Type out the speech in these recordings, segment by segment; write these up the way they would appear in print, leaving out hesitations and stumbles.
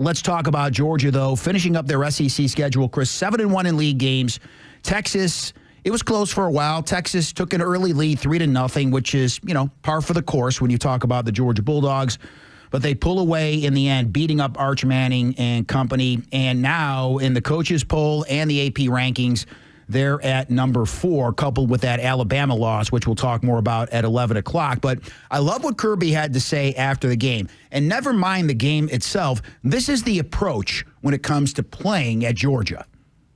Let's talk about Georgia, though. Finishing up their SEC schedule, Chris, 7-1 in league games. Texas, it was close for a while. Texas took an early lead, 3-0, which is, par for the course when you talk about the Georgia Bulldogs. But they pull away in the end, beating up Arch Manning and company. And now in the coaches poll and the AP rankings, they're at number 4, coupled with that Alabama loss, which we'll talk more about at 11 o'clock. But I love what Kirby had to say after the game. And never mind the game itself, this is the approach when it comes to playing at Georgia.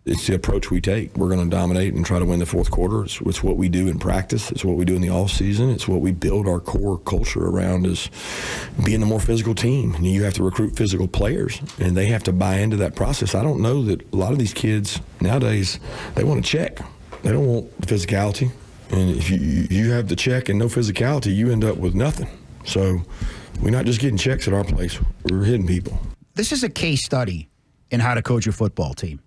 It's the approach we take. We're going to dominate and try to win the fourth quarter. It's what we do in practice. It's what we do in the off season. It's what we build our core culture around, is being a more physical team. And you have to recruit physical players, and they have to buy into that process. I don't know that a lot of these kids nowadays, they want to check. They don't want the physicality. And if you have the check and no physicality, you end up with nothing. So we're not just getting checks at our place. We're hitting people. This is a case study in how to coach a football team.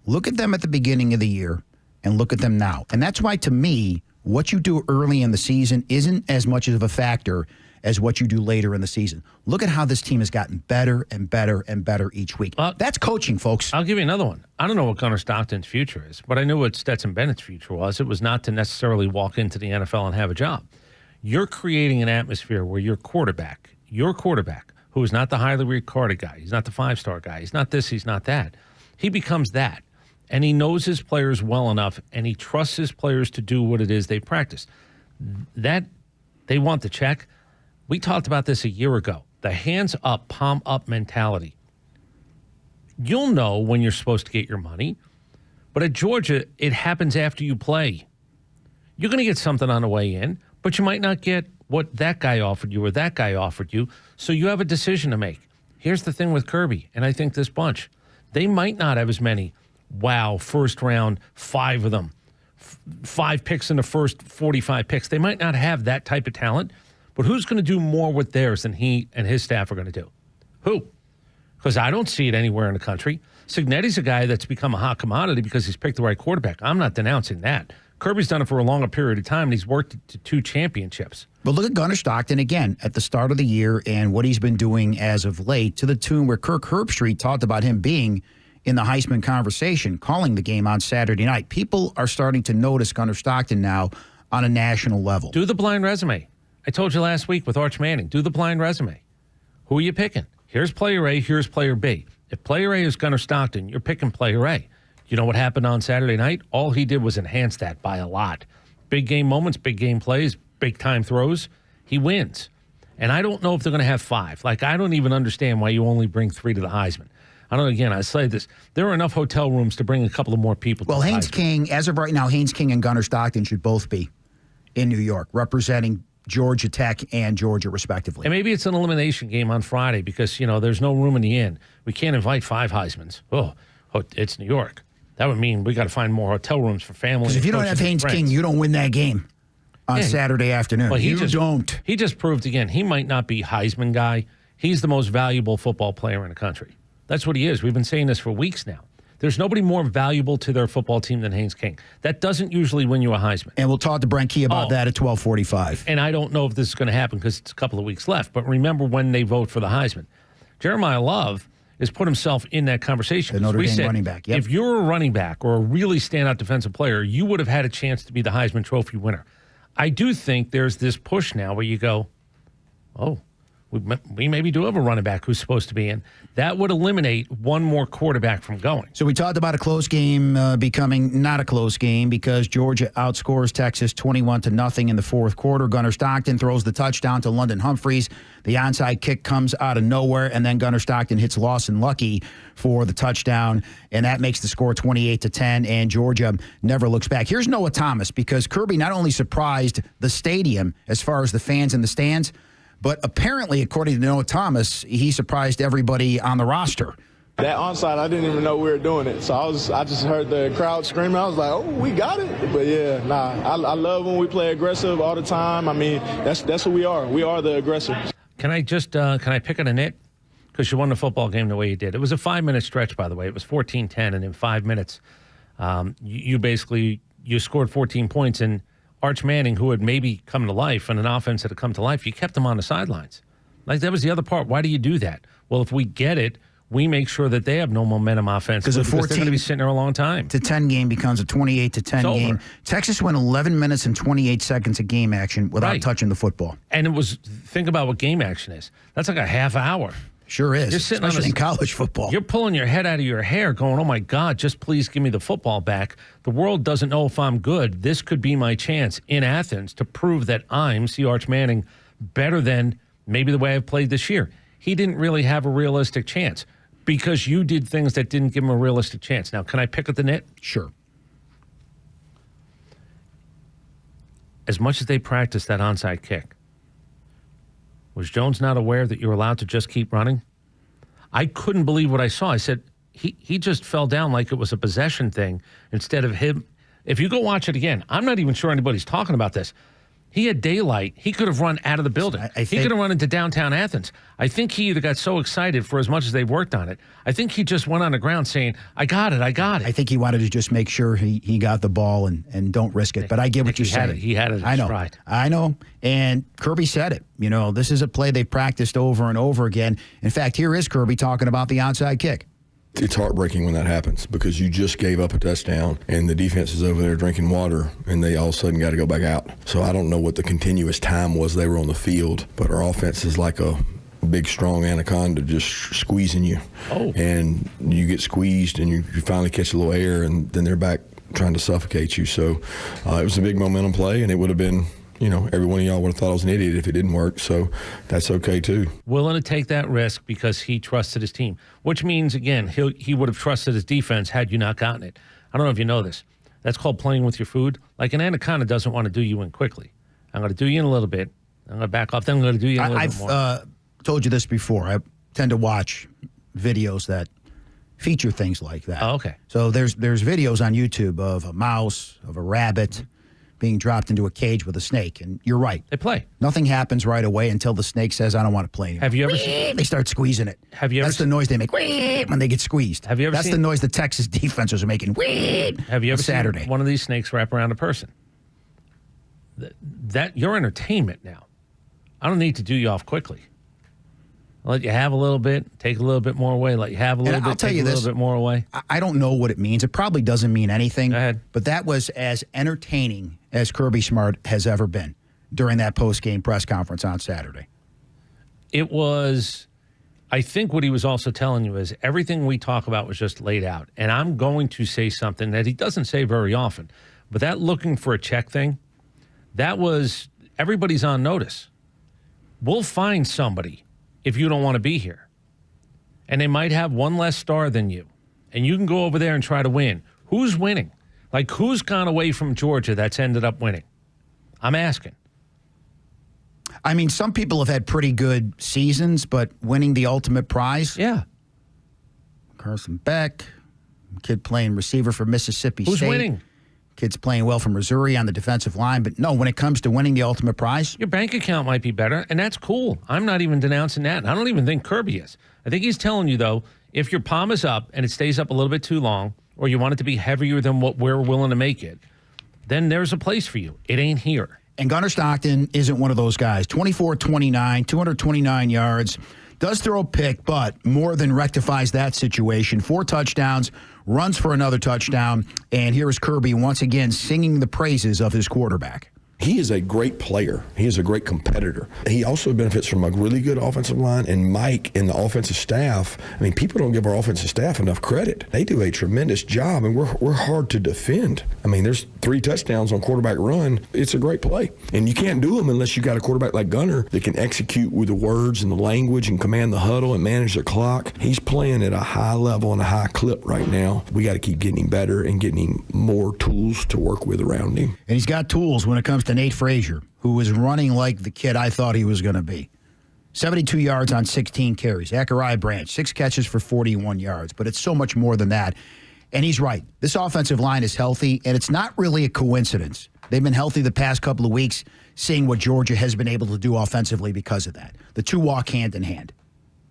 Look at them at the beginning of the year and look at them now. And that's why, to me, what you do early in the season isn't as much of a factor as what you do later in the season. Look at how this team has gotten better and better and better each week. That's coaching, folks. I'll give you another one. I don't know what Gunnar Stockton's future is, but I knew what Stetson Bennett's future was. It was not to necessarily walk into the NFL and have a job. You're creating an atmosphere where your quarterback, who is not the highly regarded guy, he's not the 5-star guy, he's not this, he's not that, he becomes that. And he knows his players well enough, and he trusts his players to do what it is they practice. That they want the check. We talked about this a year ago. The hands up, palm up mentality. You'll know when you're supposed to get your money, but at Georgia, it happens after you play. You're going to get something on the way in, but you might not get what that guy offered you or that guy offered you, so you have a decision to make. Here's the thing with Kirby, and I think this bunch. They might not have as many first round, 5 of them, 5 picks in the first 45 picks. They might not have that type of talent, but who's going to do more with theirs than he and his staff are going to do? Who? Because I don't see it anywhere in the country. Signetti's a guy that's become a hot commodity because he's picked the right quarterback. I'm not denouncing that. Kirby's done it for a longer period of time, and he's worked to 2 championships. But look at Gunnar Stockton again at the start of the year and what he's been doing as of late, to the tune where Kirk Herbstreit talked about him being in the Heisman conversation, calling the game on Saturday night. People are starting to notice Gunnar Stockton now on a national level. Do the blind resume. I told you last week with Arch Manning, do the blind resume. Who are you picking? Here's player A, here's player B. If player A is Gunnar Stockton, you're picking player A. You know what happened on Saturday night? All he did was enhance that by a lot. Big game moments, big game plays, big time throws. He wins. And I don't know if they're going to have 5. Like, I don't even understand why you only bring 3 to the Heisman. I say this. There are enough hotel rooms to bring a couple of more people. Well, Haynes King, as of right now, Haynes King and Gunnar Stockton should both be in New York, representing Georgia Tech and Georgia, respectively. And maybe it's an elimination game on Friday because, there's no room in the inn. We can't invite 5 Heismans. Oh, it's New York. That would mean we got to find more hotel rooms for families. Because if you don't have Haynes King, you don't win that game on Saturday afternoon. Well, He just proved again, he might not be Heisman guy. He's the most valuable football player in the country. That's what he is. We've been saying this for weeks now. There's nobody more valuable to their football team than Haynes King. That doesn't usually win you a Heisman. And we'll talk to Brent Key about that at 12:45. And I don't know if this is going to happen because it's a couple of weeks left. But remember when they vote for the Heisman. Jeremiah Love has put himself in that conversation. The Notre Dame running back. Yep. If you're a running back or a really standout defensive player, you would have had a chance to be the Heisman Trophy winner. I do think there's this push now where you go, we maybe do have a running back who's supposed to be in. That would eliminate one more quarterback from going. So we talked about a close game becoming not a close game because Georgia outscores Texas 21-0 in the fourth quarter. Gunnar Stockton throws the touchdown to London Humphreys. The onside kick comes out of nowhere, and then Gunnar Stockton hits Lawson Lucky for the touchdown, and that makes the score 28-10, and Georgia never looks back. Here's Noah Thomas, because Kirby not only surprised the stadium as far as the fans in the stands, but apparently, according to Noah Thomas, he surprised everybody on the roster. That onside, I didn't even know we were doing it. So I just heard the crowd screaming. I was like, oh, we got it. But yeah, I love when we play aggressive all the time. I mean, that's who we are. We are the aggressors. Can I pick on a nit? Because you won the football game the way you did. It was a 5-minute stretch, by the way. It was 14-10, and in 5 minutes, you scored 14 points, and Arch Manning, who had maybe come to life and an offense that had come to life, you kept him on the sidelines. Like, that was the other part. Why do you do that? Well, if we get it, we make sure that they have no momentum offensively because they're going to be sitting there a long time. To 10 game becomes a 28-10 game. Texas went 11 minutes and 28 seconds of game action without touching the football. And it was, think about what game action is. That's like a half hour. Sure is. You're sitting especially in college football. You're pulling your head out of your hair going, oh, my God, just please give me the football back. The world doesn't know if I'm good. This could be my chance in Athens to prove that I'm, C. Arch Manning, better than maybe the way I've played this year. He didn't really have a realistic chance because you did things that didn't give him a realistic chance. Now, can I pick at the nit? Sure. As much as they practiced that onside kick, was Jones not aware that you were allowed to just keep running? I couldn't believe what I saw. I said, he just fell down like it was a possession thing instead of him. If you go watch it again, I'm not even sure anybody's talking about this. He had daylight. He could have run out of the building. He could have run into downtown Athens. I think he either got so excited for as much as they worked on it. I think he just went on the ground saying, I got it. I think he wanted to just make sure he got the ball and don't risk it. But I get what you're saying. He had it. I know. And Kirby said it. You know, this is a play they practiced over and over again. In fact, here is Kirby talking about the onside kick. It's heartbreaking when that happens because you just gave up a touchdown and the defense is over there drinking water and they all of a sudden got to go back out. So I don't know what the continuous time was they were on the field, but our offense is like a big, strong anaconda just squeezing you. Oh. And you get squeezed and you finally catch a little air and then they're back trying to suffocate you. So it was a big momentum play and it would have been, you know, every one of y'all would have thought I was an idiot if it didn't work. So that's okay, too. Willing to take that risk because he trusted his team, which means, again, he would have trusted his defense had you not gotten it. I don't know if you know this. That's called playing with your food. Like an anaconda doesn't want to do you in quickly. I'm going to do you in a little bit. I'm going to back off. Then I'm going to do you in a little bit more. I've told you this before. I tend to watch videos that feature things like that. Oh, okay. So there's videos on YouTube of a mouse, of a rabbit, being dropped into a cage with a snake. And you're right. They play. Nothing happens right away until the snake says, I don't want to play anymore. Have you ever seen? They start squeezing it. That's the noise they make when they get squeezed. Have you ever That's seen? the noise the Texas defenders are making. Have you ever Saturday. seen one of these snakes wrap around a person? That you're entertainment now. I don't need to do you off quickly. I'll let you have a little bit, take a little bit more away, let you have a little bit, take a little bit more away. I don't know what it means. It probably doesn't mean anything. Go ahead. But that was as entertaining as Kirby Smart has ever been during that post-game press conference on Saturday. It was, I think what he was also telling you is everything we talk about was just laid out. And I'm going to say something that he doesn't say very often, but that looking for a check thing, that was, everybody's on notice. We'll find somebody if you don't want to be here. And they might have one less star than you. And you can go over there and try to win. Who's winning? Like, who's gone away from Georgia that's ended up winning? I'm asking. I mean, some people have had pretty good seasons, but winning the ultimate prize? Yeah. Carson Beck, kid playing receiver for Mississippi State. Who's winning? Kids playing well from Missouri on the defensive line. But no, when it comes to winning the ultimate prize. Your bank account might be better, and that's cool. I'm not even denouncing that. And I don't even think Kirby is. I think he's telling you, though, if your palm is up and it stays up a little bit too long, or you want it to be heavier than what we're willing to make it, then there's a place for you. It ain't here. And Gunnar Stockton isn't one of those guys. 24-29, 229 yards. Does throw a pick, but more than rectifies that situation. 4 touchdowns, runs for another touchdown. And here is Kirby once again singing the praises of his quarterback. He is a great player. He is a great competitor. He also benefits from a really good offensive line, and Mike and the offensive staff. I mean, people don't give our offensive staff enough credit. They do a tremendous job, and we're hard to defend. I mean, there's 3 touchdowns on quarterback run. It's a great play. And you can't do them unless you got a quarterback like Gunnar that can execute with the words and the language and command the huddle and manage the clock. He's playing at a high level and a high clip right now. We got to keep getting him better and getting him more tools to work with around him. And he's got tools when it comes to Nate Frazier, who was running like the kid I thought he was going to be. 72 yards on 16 carries. Zachariah Branch, 6 catches for 41 yards. But it's so much more than that. And he's right. This offensive line is healthy, and it's not really a coincidence. They've been healthy the past couple of weeks, seeing what Georgia has been able to do offensively because of that. The two walk hand in hand.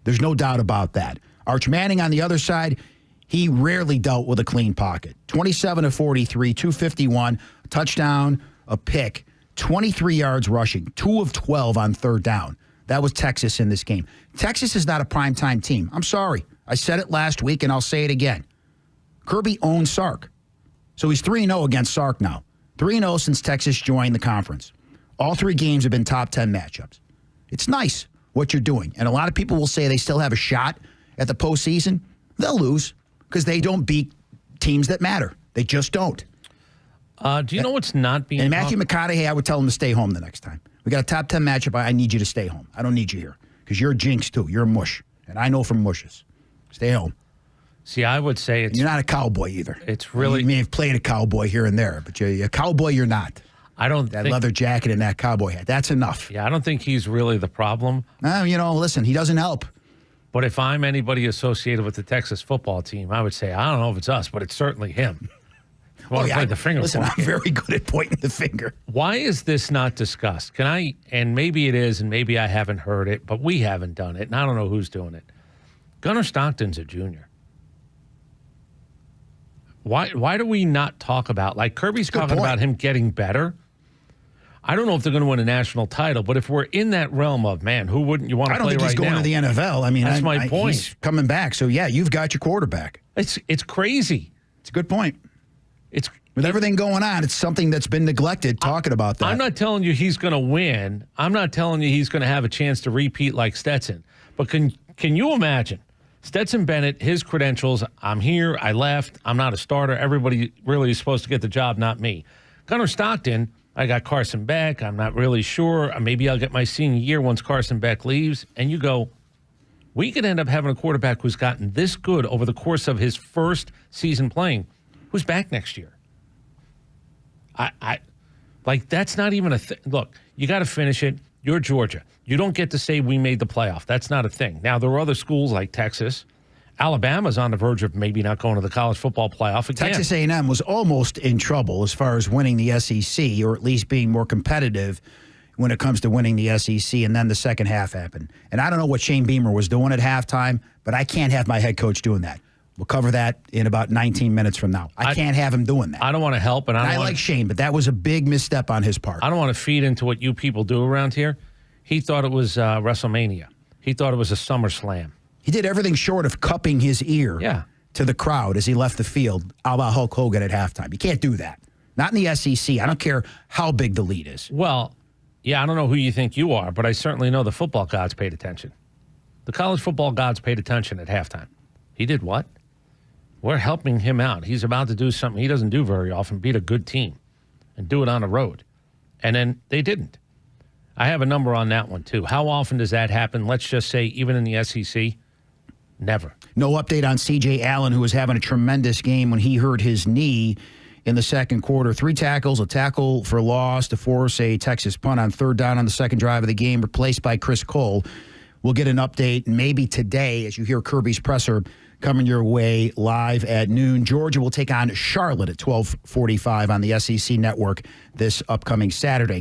There's no doubt about that. Arch Manning on the other side, he rarely dealt with a clean pocket. 27 of 43, 251, a touchdown, a pick, 23 yards rushing, 2 of 12 on third down. That was Texas in this game. Texas is not a primetime team. I'm sorry. I said it last week, and I'll say it again. Kirby owns Sark. So he's 3-0 against Sark now. 3-0 since Texas joined the conference. All 3 games have been top 10 matchups. It's nice what you're doing. And a lot of people will say they still have a shot at the postseason. They'll lose because they don't beat teams that matter. They just don't. Do you know what's not being... And Matthew McConaughey, I would tell him to stay home the next time. We got a top 10 matchup. I need you to stay home. I don't need you here because you're a jinx, too. You're a mush. And I know from mushes. Stay home. See, I would say it's... You're not a cowboy either. It's really... You may have played a cowboy here and there, but you're a cowboy, you're not. I don't That think... leather jacket and that cowboy hat. That's enough. Yeah, I don't think he's really the problem. Listen, he doesn't help. But if I'm anybody associated with the Texas football team, I would say, I don't know if it's us, but it's certainly him. Play the finger listen, point I'm very good at pointing the finger. Why is this not discussed? Can I, and maybe it is, and maybe I haven't heard it, but we haven't done it, and I don't know who's doing it. Gunnar Stockton's a junior. Why do we not talk about, like Kirby's talking about him getting better? I don't know if they're going to win a national title, but if we're in that realm of, man, who wouldn't you want to play right now? I don't think he's going to the NFL. I mean, that's my point. He's coming back. So, yeah, you've got your quarterback. It's crazy. It's a good point. With everything going on, it's something that's been neglected, talking about that. I'm not telling you he's going to win. I'm not telling you he's going to have a chance to repeat like Stetson. But can you imagine? Stetson Bennett, his credentials, I'm here, I left, I'm not a starter. Everybody really is supposed to get the job, not me. Gunnar Stockton, I got Carson Beck. I'm not really sure. Maybe I'll get my senior year once Carson Beck leaves. And you go, we could end up having a quarterback who's gotten this good over the course of his first season playing, who's back next year. That's not even a thing. Look, you got to finish it. You're Georgia. You don't get to say we made the playoff. That's not a thing. Now, there are other schools like Texas. Alabama's on the verge of maybe not going to the college football playoff again. Texas A&M was almost in trouble as far as winning the SEC, or at least being more competitive when it comes to winning the SEC, and then the second half happened. And I don't know what Shane Beamer was doing at halftime, but I can't have my head coach doing that. We'll cover that in about 19 minutes from now. I can't have him doing that. I don't want to help. And I like Shane, but that was a big misstep on his part. I don't want to feed into what you people do around here. He thought it was WrestleMania. He thought it was a SummerSlam. He did everything short of cupping his ear to the crowd as he left the field, a la Hulk Hogan at halftime. You can't do that. Not in the SEC. I don't care how big the lead is. Well, yeah, I don't know who you think you are, but I certainly know the football gods paid attention. The college football gods paid attention at halftime. He did what? We're helping him out. He's about to do something he doesn't do very often, beat a good team and do it on the road. And then they didn't. I have a number on that one, too. How often does that happen? Let's just say even in the SEC, never. No update on C.J. Allen, who was having a tremendous game when he hurt his knee in the second quarter. 3 tackles, a tackle for loss to force a Texas punt on third down on the second drive of the game, replaced by Chris Cole. We'll get an update maybe today as you hear Kirby's presser coming your way live at noon. Georgia will take on Charlotte at 12:45 on the SEC Network this upcoming Saturday.